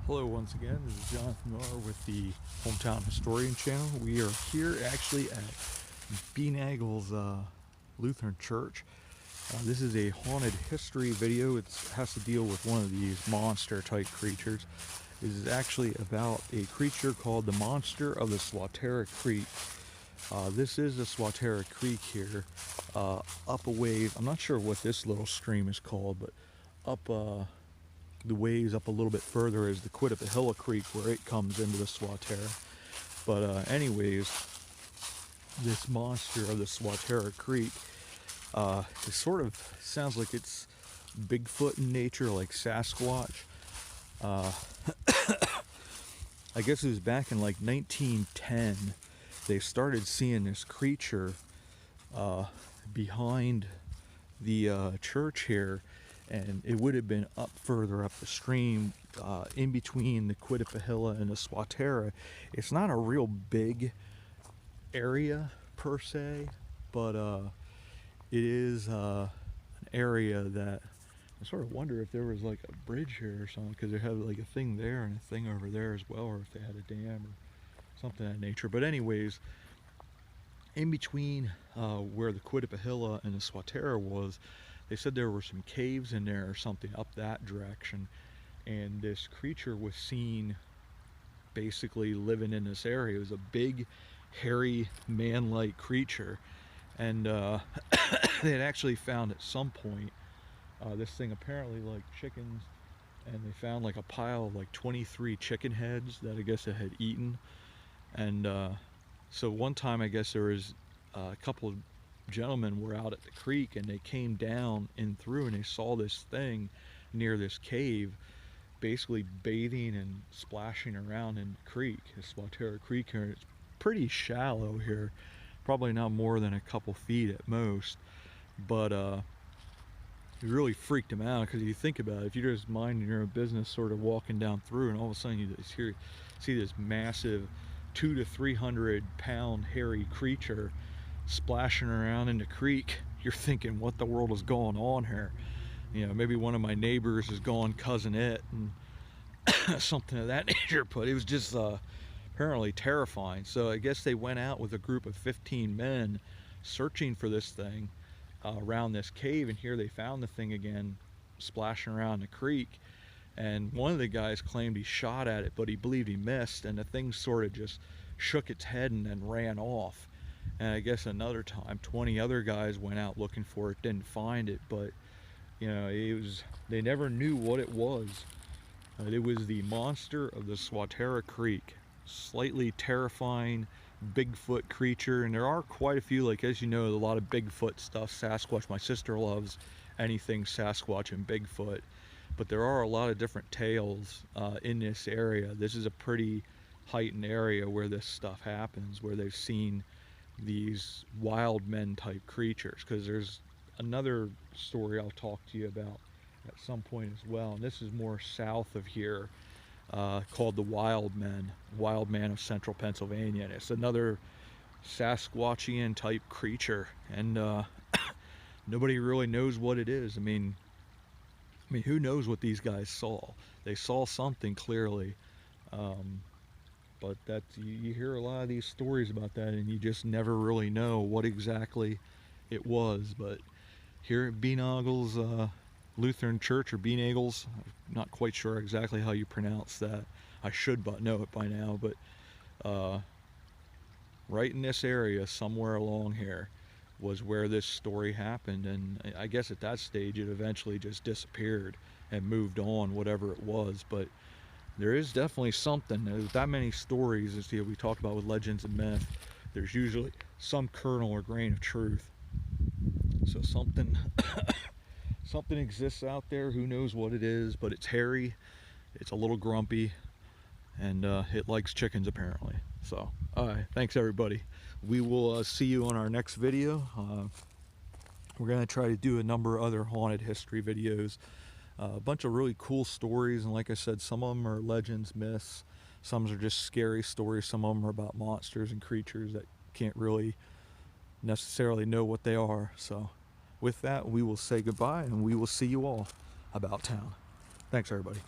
Hello once again, this is Jonathan Miller with the Hometown Historian channel. We are here actually at Beanagle's Lutheran Church. This is a haunted history video. It has to deal with one of these monster type creatures. This is actually about a creature called the Monster of the Swatara Creek. This is the Swatara Creek here, up a ways. I'm not sure what this little stream is called, but up the ways up a little bit further is the Quitapahilla Creek, where it comes into the Swatara. But anyways, this monster of the Swatara Creek, it sort of sounds like it's Bigfoot in nature, like Sasquatch. I guess it was back in like 1910 they started seeing this creature behind the church here, and it would have been up further up the stream, in between the Quitapahilla and the Swatara. It's not a real big area per se, but it is an area that I sort of wonder if there was like a bridge here or something, because they have like a thing there and a thing over there as well, or if they had a dam or something of that nature. But anyways, in between where the Quitapahilla and the Swatara was, they said there were some caves in there or something up that direction, and this creature was seen basically living in this area. It was a big, hairy, man-like creature, and they had actually found at some point this thing apparently like chickens, and they found like a pile of like 23 chicken heads that I guess it had eaten. And so one time I guess there was a couple of gentlemen were out at the creek, and they came down and through, and they saw this thing near this cave basically bathing and splashing around in the creek, the Swatara Creek here. It's pretty shallow here, probably not more than a couple feet at most, but it really freaked him out, because if you think about it, if you're just minding your own business sort of walking down through, and all of a sudden you just see this massive 200 to 300 pound hairy creature splashing around in the creek, you're thinking, what the world is going on here? You know, maybe one of my neighbors is gone cousin it and something of that nature. But it was just apparently terrifying. So I guess they went out with a group of 15 men searching for this thing around this cave, and here they found the thing again splashing around the creek. And one of the guys claimed he shot at it, but he believed he missed, and the thing sort of just shook its head and then ran off. And I guess another time 20 other guys went out looking for it, didn't find it, but you know, they never knew what it was. It was the monster of the Swatara Creek. Slightly terrifying Bigfoot creature, and there are quite a few, like, as you know, a lot of Bigfoot stuff, Sasquatch. My sister loves anything Sasquatch and Bigfoot, but there are a lot of different tales in this area. This is a pretty heightened area where this stuff happens, where they've seen these wild men type creatures, because there's another story I'll talk to you about at some point as well, and this is more south of here, called the Wild Man of Central Pennsylvania, and it's another Sasquatchian type creature, and nobody really knows what it is. I mean, who knows what these guys saw? They saw something clearly, but you hear a lot of these stories about that, and you just never really know what exactly it was. But here at Beanagle's Lutheran Church, or Beanagle's, I'm not quite sure exactly how you pronounce that. I should know it by now, but right in this area, somewhere along here, was where this story happened. And I guess at that stage it eventually just disappeared and moved on, whatever it was. But there is definitely something. There's that many stories, as we talk about with legends and myth, there's usually some kernel or grain of truth. So something something exists out there. Who knows what it is, but it's hairy, it's a little grumpy, and it likes chickens apparently. So alright, thanks everybody. We will see you on our next video. We're going to try to do a number of other haunted history videos, a bunch of really cool stories, and like I said, some of them are legends, myths, some are just scary stories, some of them are about monsters and creatures that can't really necessarily know what they are. So with that, we will say goodbye, and we will see you all about town. Thanks everybody.